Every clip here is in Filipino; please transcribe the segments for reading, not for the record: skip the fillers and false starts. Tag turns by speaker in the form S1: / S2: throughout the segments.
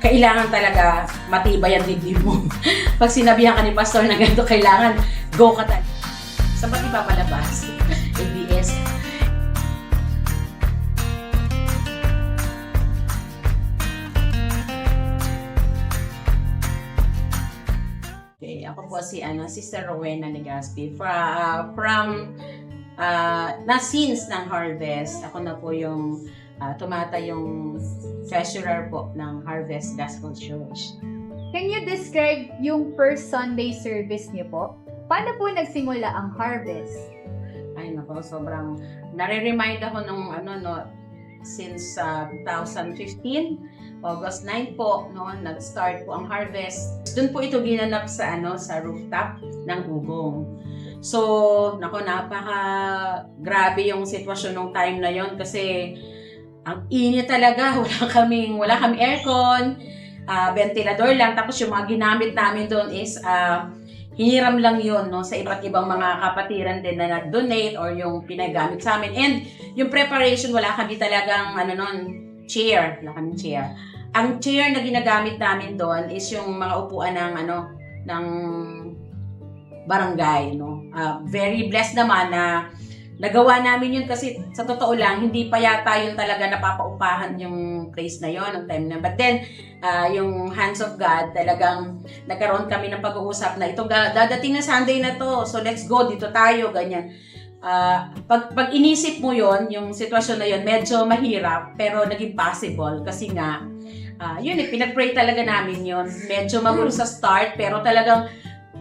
S1: kailangan talaga matibay ang dibdib mo. Pag sinabihan ka ni pastor na ganito, kailangan go ka talaga. Sa ba't iba palabas? ABS. Okay, ako po si Sister Rowena Legaspi from na scenes ng Harvest. Ako na po yung tumata yung treasurer po ng Harvest Gospel Church.
S2: Can you describe yung first Sunday service niyo po? Paano po nagsimula ang Harvest?
S1: Ay nako, sobrang nare-remind ako nung since 2015, August 9 po, nag-start po ang Harvest. Doon po ito ginanap sa rooftop ng Ugong. So, nako, grabe yung sitwasyon nung time na yon kasi ang init talaga, wala kami aircon, ventilador lang, tapos yung mga ginamit namin doon is hiniram lang yun sa iba't ibang mga kapatiran din na nag-donate or yung pinagamit sa amin. And yung preparation, wala kami talagang chair. Wala kami chair. Ang chair na ginagamit namin doon is yung mga upuan ng barangay. Very blessed naman na nagawa namin yun kasi sa totoo lang, hindi pa yata yun talaga napapaupahan yung place na yun, ang time na. But then, yung hands of God, talagang nagkaroon kami ng pag-uusap na ito, dadating na Sunday na to, so let's go, dito tayo, ganyan. Pag inisip mo yun, yung sitwasyon na yun, medyo mahirap, pero naging possible kasi nga, yun pinag-pray talaga namin yun. Medyo magulo sa start, pero talagang,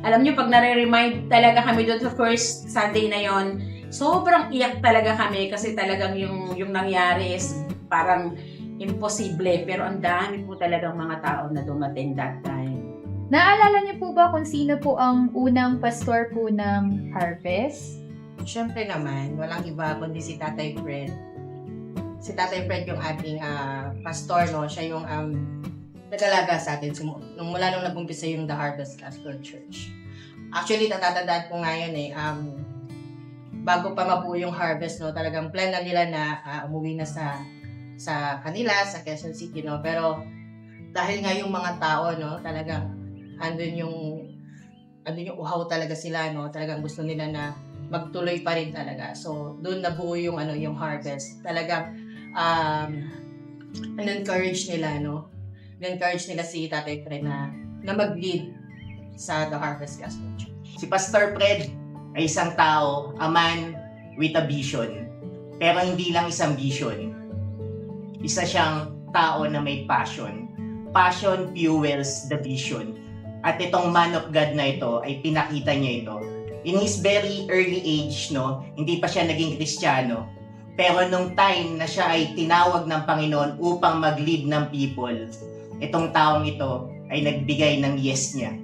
S1: alam nyo, pag nare-remind talaga kami doon sa first Sunday na yun, sobrang iyak talaga kami kasi talagang yung nangyari is parang imposible. Pero ang dami po talagang mga tao na dumating that time.
S2: Naalala niyo po ba kung sino po ang unang pastor po ng Harvest?
S3: Siyempre naman, walang iba kundi si Tatay Fred. Si Tatay Fred yung ating pastor, no? Siya yung nag-alaga sa atin mula nung nag-umpisa yung The Harvest Gospel Church. Actually, natatandaan ko ngayon bago pa mabuo yung Harvest, no, talagang plan na nila na umuwi na sa kanila, sa Quezon City, no. Pero dahil nga yung mga tao, no, talagang andun yung uhaw talaga sila, no. Talagang gusto nila na magtuloy pa rin talaga. So, doon nabuo yung yung Harvest. Talagang encourage nila, no. Encourage nila si Tatay Fred na mag-lead sa The Harvest Gospel Church.
S4: Si Pastor Fred ay isang tao, a man with a vision. Pero hindi lang isang vision. Isa siyang tao na may passion. Passion fuels the vision. At itong man of God na ito ay pinakita niya ito. In his very early age, no, hindi pa siya naging Kristiyano. Pero nung time na siya ay tinawag ng Panginoon upang mag-lead ng people, itong taong ito ay nagbigay ng yes niya.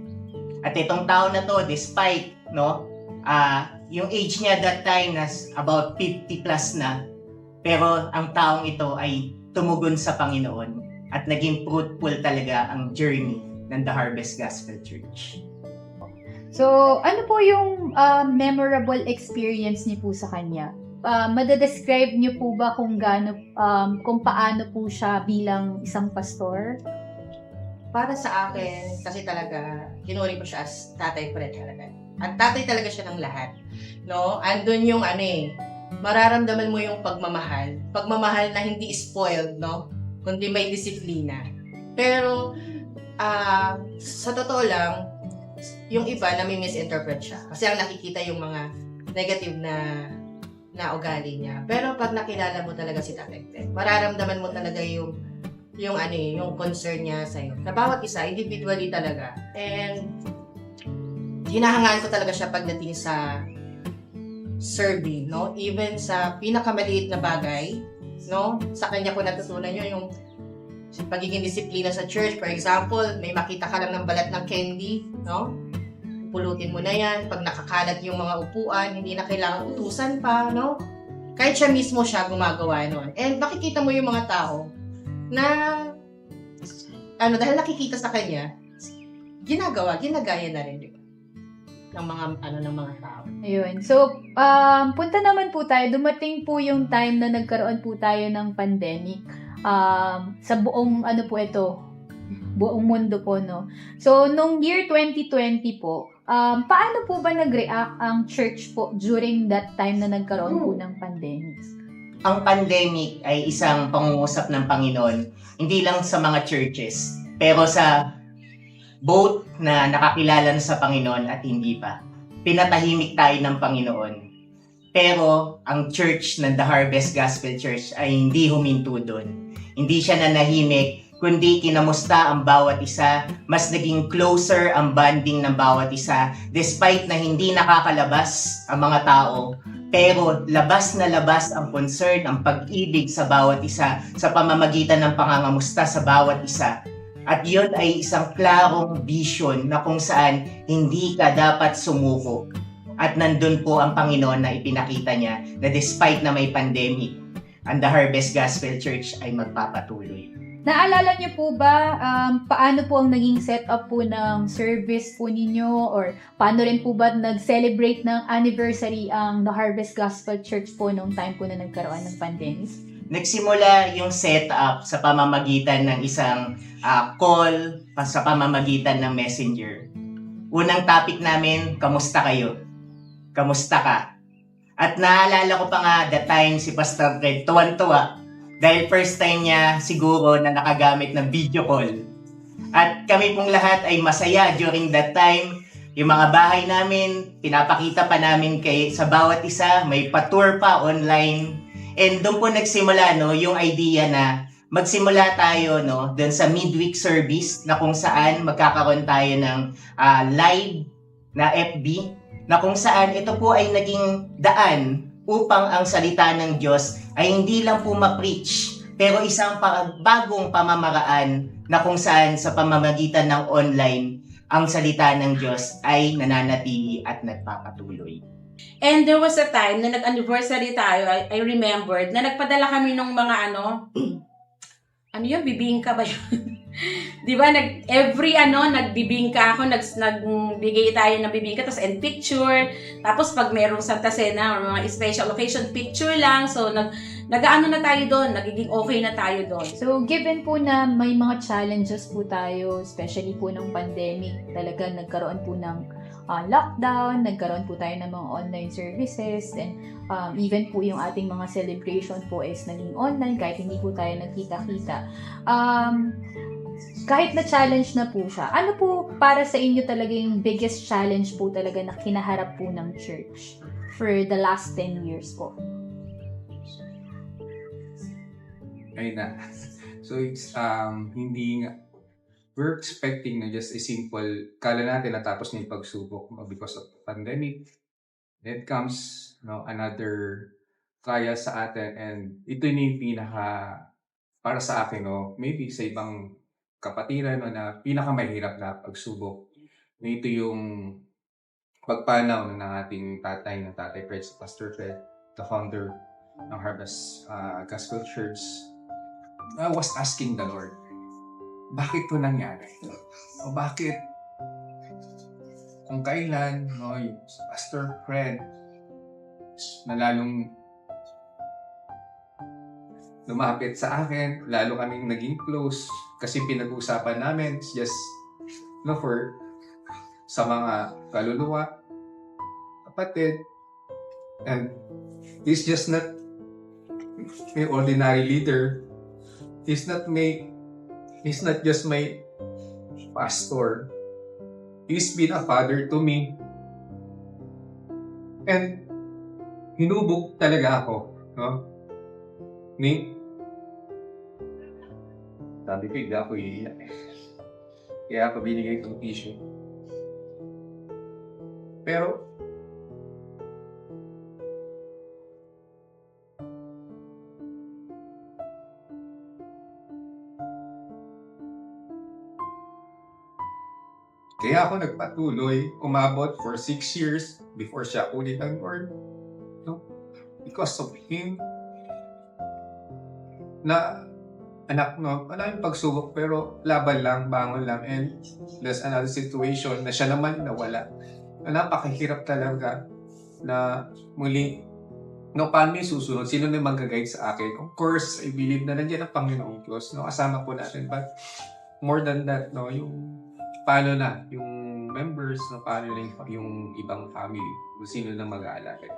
S4: At itong tao na to, despite, no, yung age niya that time nas about 50 plus na, pero ang taong ito ay tumugon sa Panginoon at naging fruitful talaga ang journey ng The Harvest Gospel Church.
S2: So, ano po yung memorable experience niyo po sa kanya? Madadescribe niyo po ba kung paano po siya bilang isang pastor?
S3: Para sa akin, kasi talaga, kinuri ko siya as Tatay Fred talaga. At tatay talaga siya ng lahat. No? Andun yung mararamdaman mo yung pagmamahal. Pagmamahal na hindi spoiled, no? Kundi may disiplina. Pero, sa totoo lang, yung iba na may misinterpret siya. Kasi ang nakikita yung mga negative na ugali niya. Pero pag nakilala mo talaga si Tatay Fred, mararamdaman mo talaga yung concern niya sa'yo. Sa bawat isa, individually talaga. And, hinahangaan ko talaga siya pagdating sa serving, no? Even sa pinakamaliit na bagay, no? Sa kanya ko natutunan yung pagiging disiplina sa church. For example, may makita ka lang ng balat ng candy, no? Pulutin mo na yan. Pag nakakalat yung mga upuan, hindi na kailangan utusan pa, no? Kahit siya mismo siya gumagawa nun. And makikita mo yung mga tao na, dahil nakikita sa kanya, ginagaya na rin, di ba? Ng mga tao.
S2: Ayun. So, punta naman po tayo. Dumating po yung time na nagkaroon po tayo ng pandemic. Sa buong, buong mundo po, no? So, nung year 2020 po, paano po ba nag-react ang church po during that time na nagkaroon po ng pandemic?
S4: Ang pandemic ay isang pangungusap ng Panginoon, hindi lang sa mga churches, pero sa both na nakakilala na sa Panginoon at hindi pa. Pinatahimik tayo ng Panginoon. Pero ang church ng The Harvest Gospel Church ay hindi huminto doon. Hindi siya nanahimik, kundi kinamusta ang bawat isa, mas naging closer ang bonding ng bawat isa, despite na hindi nakakalabas ang mga tao, pero labas na labas ang concern, ang pag-ibig sa bawat isa, sa pamamagitan ng pangangamusta sa bawat isa. At yun ay isang klarong vision na kung saan hindi ka dapat sumuko. At nandun po ang Panginoon na ipinakita niya na despite na may pandemic, ang The Harvest Gospel Church ay magpapatuloy.
S2: Naalala niyo po ba paano po ang naging setup po ng service po ninyo, or paano rin po ba nag-celebrate ng anniversary ang The Harvest Gospel Church po nung time po na nagkaroon ng pandemic?
S4: Nagsimula yung setup sa pamamagitan ng isang call, sa pamamagitan ng messenger. Unang topic namin, kamusta kayo? Kamusta ka? At naalala ko pa nga that time si Pastor Fred, tuwan-tuwa. Dahil first time niya siguro na nakagamit ng video call. At kami pong lahat ay masaya during that time. Yung mga bahay namin, pinapakita pa namin sa bawat isa, may pa-tour pa online. And doon po nagsimula yung idea na magsimula tayo doon sa midweek service na kung saan magkakaroon tayo ng live na FB na kung saan ito po ay naging daan upang ang salita ng Diyos ay hindi lang po ma-preach, pero isang bagong pamamaraan na kung saan sa pamamagitan ng online, ang salita ng Diyos ay nananatili at nagpapatuloy.
S1: And there was a time na nag-anniversary tayo, I remembered, na nagpadala kami ng mga ano yun, bibingka ba yun? Di ba, nagbibingka ako, nagbigay tayo ng bibingka, tapos and picture, tapos pag merong Santa Cena or mga special occasion, picture lang, so nag-ano na tayo doon, nagiging okay na tayo doon.
S2: So, given po na may mga challenges po tayo, especially po ng pandemic, talaga nagkaroon po ng lockdown, nagkaroon po tayo ng mga online services, and even po yung ating mga celebration po is naging online kahit hindi po tayo nagkita-kita. Kahit na challenge na po siya, ano po para sa inyo talaga yung biggest challenge po talaga na kinaharap po ng church for the last 10 years po?
S5: Ayun na. So it's hindi nga, we're expecting na just a simple, kala natin natapos na yung pagsubok because of pandemic. Then comes another trial sa atin, and ito yung pinaka, para sa akin, maybe sa ibang kapatiran na pinakamahirap na pagsubok. Na ito yung pagpanaw ng ating tatay, ng Tatay Fred, Pastor Fred, the founder ng Harvest Gospel Church. I was asking the Lord, bakit po nangyari? O bakit kung kailan yung Pastor Fred na lalong lumapit sa akin, lalo kaming naging close kasi pinag-uusapan namin just for sa mga kaluluwa, kapatid, and he's just not my ordinary leader. He's not just my pastor. He's been a father to me. And hinubog talaga ako, sabi ko, hindi ako iiyak. Kaya ako binigay itong tissue. Pero, kaya ako nagpatuloy, umabot for 6 years before siya ulit ang Lord. Because of Him, na anak, maraming pagsubok, pero laban lang, bangon lang, and there's another situation na siya naman nawala. Napakahirap talaga na muli, paano yung susunod? Sino na mag-guide sa akin? Of course, I believe na nandiyan ang Panginoong Diyos, kasama po natin. But more than that, no, yung paano na, yung members, no, paano na yung ibang family, kung sino na mag-aalaga.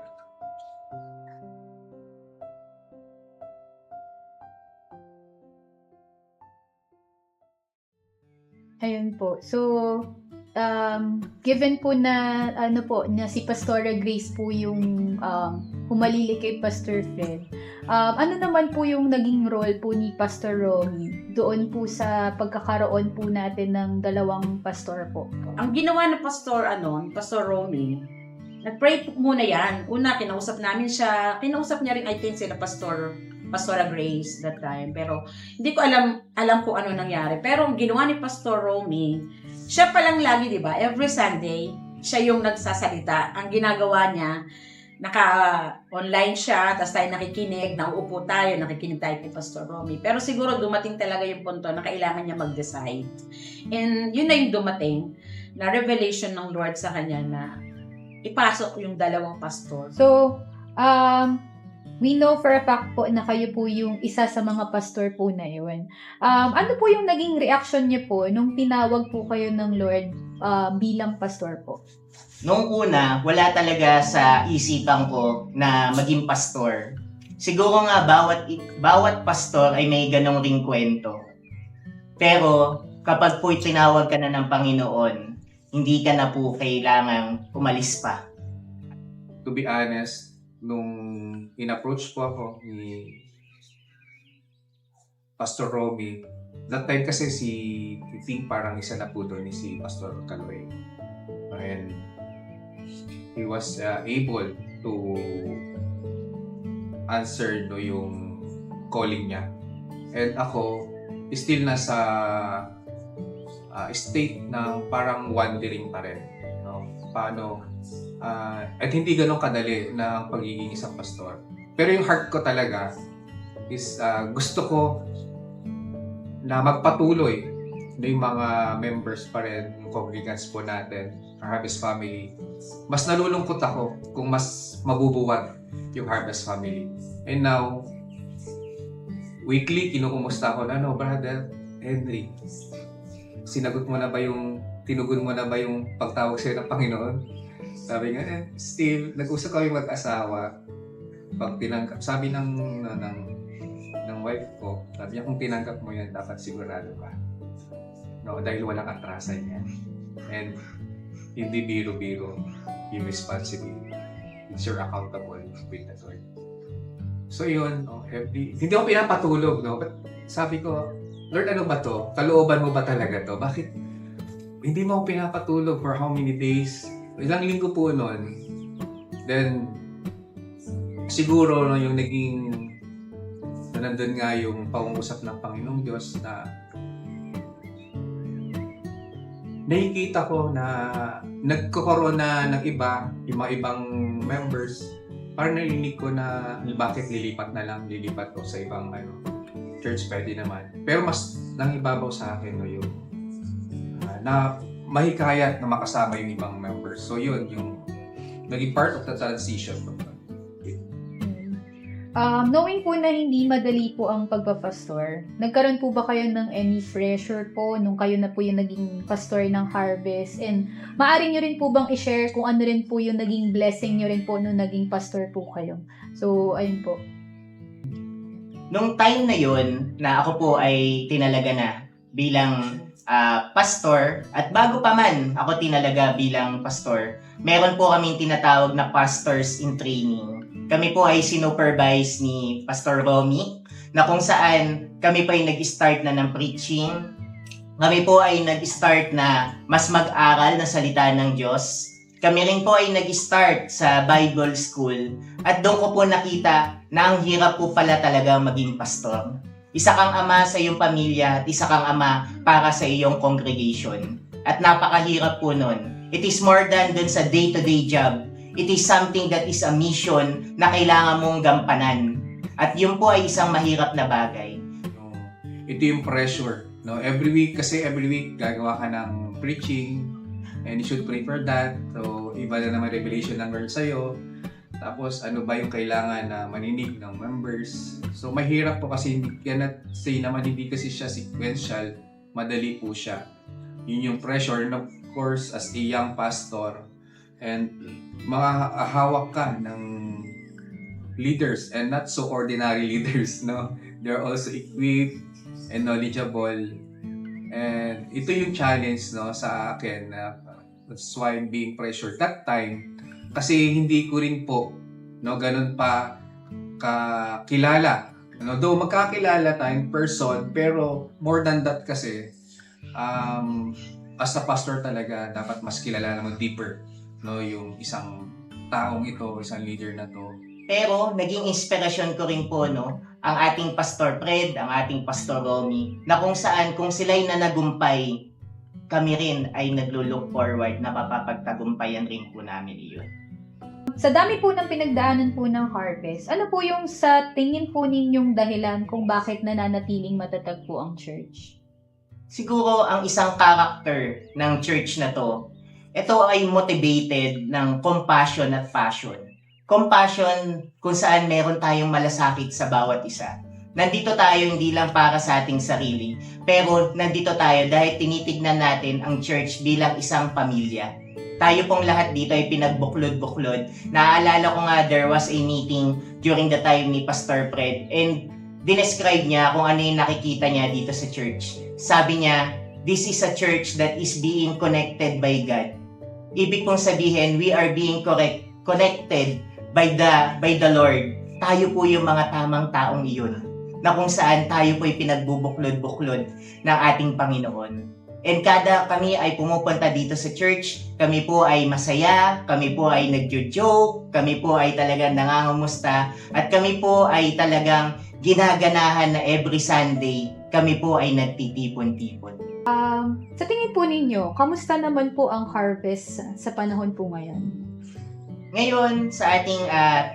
S2: Ayun po. So, given po na ano po na si Pastora Grace po yung humalili kay Pastor Fred. Ano naman po yung naging role po ni Pastor Romy doon po sa pagkakaroon po natin ng dalawang pastor po?
S1: Ang ginawa ng Pastor Romy, nag-pray po muna yan. Una, kinausap namin siya. Kinausap niya rin, I think, sila Pastora Grace that time. Pero hindi ko alam kung ano nangyari. Pero ang ginawa ni Pastor Romy, siya pa lang lagi, di ba? Every Sunday, siya yung nagsasalita. Ang ginagawa niya, naka-online siya, tapos tayo nakikinig, nauupo tayo, nakikinig tayo kay Pastor Romy. Pero siguro dumating talaga yung punto na kailangan niya mag-decide. And yun na yung dumating na revelation ng Lord sa kanya na ipasok yung dalawang pastor.
S2: So, we know for a fact po na kayo po yung isa sa mga pastor po na yun. Ano po yung naging reaction niyo po nung tinawag po kayo ng Lord bilang pastor po?
S4: Nung una, wala talaga sa isipan ko na maging pastor. Siguro nga bawat pastor ay may ganong ring kwento. Pero kapag po tinawag ka na ng Panginoon, hindi ka na po kailangang umalis pa.
S5: To be honest, nung in-approach po ako ni Pastor Romy, that time kasi I think parang isa na po doon ni si Pastor Caloy. And he was able to answer yung calling niya. And ako, still nasa state ng parang wondering pa rin. No? Paano, at hindi ganun kadali na ang pagiging isang pastor. Pero yung heart ko talaga is gusto ko na magpatuloy na yung mga members pa rin, yung congregants po natin, our Harvest Family. Mas nalulungkot ako kung mas mabubuwag yung Harvest Family. And now, weekly, kinukumusta ako na, Brother Henry, tinugon mo na ba yung pagtawag sa'yo ng Panginoon? Sabi nga, still, nag-usap kami mag-asawa. Pag tinanggap, sabi ng wife ko, sabi niya, kung tinanggap mo yan, dapat sigurado ka. No, dahil walang atrasan yan. And hindi biro-biro yung responsibility. It's your accountable with the Lord. So yun, hindi ako pinapatulog, no? But sabi ko, Lord, ano ba to? Kalooban mo ba talaga to? Bakit hindi mo ako pinapatulog for how many days? Ilang linggo po nun. Then, siguro no, yung naging nandun nga yung pangungusap ng Panginoong Diyos na nakikita ko na nagkakaroon na ng yung mga ibang members, parang narinig ko na bakit lilipat ko sa ibang church, pwede naman. Pero mas nangibabaw sa akin yung na mahikayat na makasama yung ibang members. So yun, yung naging part of the transition.
S2: Knowing po na hindi madali po ang pagpapastor, nagkaroon po ba kayo ng any pressure po nung kayo na po yung naging pastor ng Harvest? And maaari nyo rin po bang i-share kung ano rin po yung naging blessing nyo rin po nung naging pastor po kayo? So, ayun po.
S4: Nung time na yun, na ako po ay tinalaga na bilang pastor, at bago pa man ako tinalaga bilang pastor, meron po kaming tinatawag na pastors in training. Kami po ay sinupervise ni Pastor Romy, na kung saan kami pa ay nag-start na ng preaching. Kami po ay nag-start na mas mag-aral ng salita ng Diyos. Kami rin po ay nag-start sa Bible School. At doon ko po nakita na ang hirap po pala talaga maging pastor. Isa kang ama sa iyong pamilya at isa kang ama para sa iyong congregation. At napakahirap po nun. It is more than dun sa day-to-day job. It is something that is a mission na kailangan mong gampanan. At yun po ay isang mahirap na bagay.
S5: Ito yung pressure. No? Every week gagawa ka ng preaching and you should pray for that. So, iba na naman revelation ng Lord sa'yo. Tapos, ano ba yung kailangan na maninig ng members. So, mahirap po kasi, cannot say naman hindi kasi siya sequential. madali po siya. Yun yung pressure, and of course, as a young pastor, and hawak ka ng leaders, and not so ordinary leaders, no? They're also equipped and knowledgeable. And ito yung challenge, no, sa akin. That's why I'm being pressured that time. Kasi hindi ko rin po, no, ganun pa kakilala. No, though magkakilala tayong person, pero more than that kasi, as a pastor talaga, dapat mas kilala naman deeper, no, yung isang taong ito, isang leader na to.
S4: Pero naging inspirasyon ko rin po, no, ang ating Pastor Fred, ang ating Pastor Romy, na kung saan, kung sila'y nanagumpay, kami rin ay naglo-look forward na mapapagtagumpayan rin po namin iyon.
S2: Sa dami po ng pinagdaanan po ng Harvest, ano po yung sa tingin po ninyong dahilan kung bakit nananatiling matatag po ang church?
S4: Siguro ang isang character ng church na to, ito ay motivated ng compassion at passion. Compassion kung saan meron tayong malasakit sa bawat isa. Nandito tayo hindi lang para sa ating sarili, pero nandito tayo dahil tinitignan natin ang church bilang isang pamilya. Tayo pong lahat dito ay pinagbuklod-buklod. Naaalala ko nga, there was a meeting during the time ni Pastor Fred, and dinescribe niya kung ano yung nakikita niya dito sa church. Sabi niya, this is a church that is being connected by God. Ibig kong sabihin, we are being connected by the Lord. Tayo po yung mga tamang taong iyon, na kung saan tayo po ay pinagbubuklod-buklod ng ating Panginoon. And kada kami ay pumupunta dito sa church, kami po ay masaya, kami po ay nagjo-joke, kami po ay talagang nangangumusta, at kami po ay talagang ginaganahan na every Sunday, kami po ay nagtitipon-tipon.
S2: Sa tingin po ninyo, kamusta naman po ang Harvest sa panahon po ngayon?
S4: Ngayon, sa ating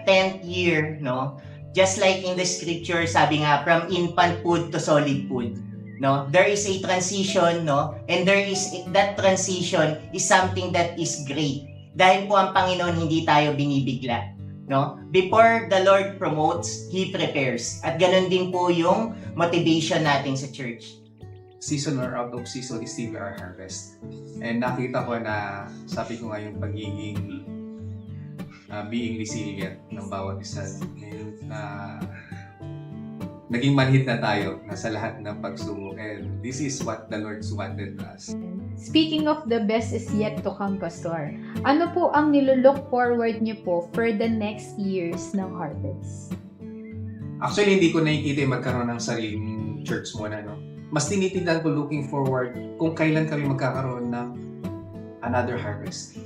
S4: 10th year, no, just like in the scripture, sabi nga, from infant food to solid food. No, there is a transition, no, and that transition is something that is great. Dahil po ang Panginoon hindi tayo binibigla, no? Before the Lord promotes, He prepares. At ganun din po yung motivation natin sa church.
S5: Season or out of season is still our harvest. And nakita ko na, sabi ko nga yung pagiging being resilient ng bawat isa, na naging manhid na tayo sa lahat ng pagsubok, and this is what the Lord's wanted us.
S2: Speaking of the best is yet to come, Pastor, ano po ang nilook forward niyo po for the next years ng Harvest?
S5: Actually, hindi ko nakikita yung magkaroon ng sariling church muna, no? Mas tinitignan ko looking forward kung kailan kami magkakaroon ng another harvest.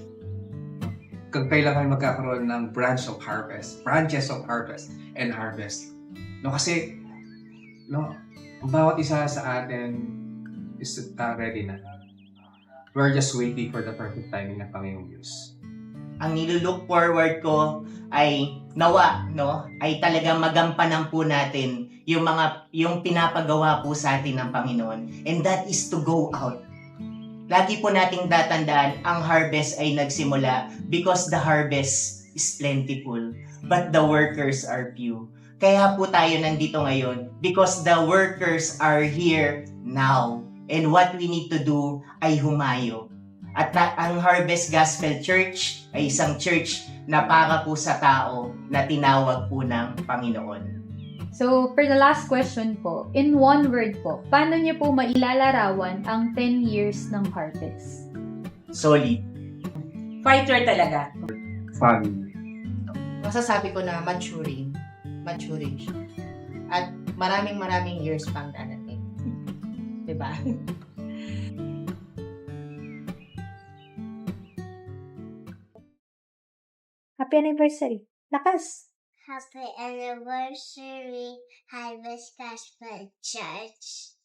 S5: Kung kailan kami magkakaroon ng branches of harvest and harvest. No, kasi no, ang bawat isa sa atin is ready na. We're just waiting for the perfect timing ng Panginoong Diyos.
S4: Ang nilook forward ko ay nawa, no, ay talagang magampanan po natin yung pinapagawa po sa atin ng Panginoon, and that is to go out. Lagi po nating tatandaan, ang harvest ay nagsimula because the harvest is plentiful, but the workers are few. Kaya po tayo nandito ngayon because the workers are here now. And what we need to do ay humayo. At ang Harvest Gospel Church ay isang church na para po sa tao na tinawag po ng Panginoon.
S2: So, for the last question po, in one word po, paano niyo po mailalarawan ang 10 years ng Harvest?
S4: Solid.
S1: Fighter talaga.
S5: Fun.
S3: Masasabi ko na maturing siya. At maraming years pang darating. Diba?
S2: Happy anniversary! Lakas!
S6: Happy anniversary, Harvest Gospel Church.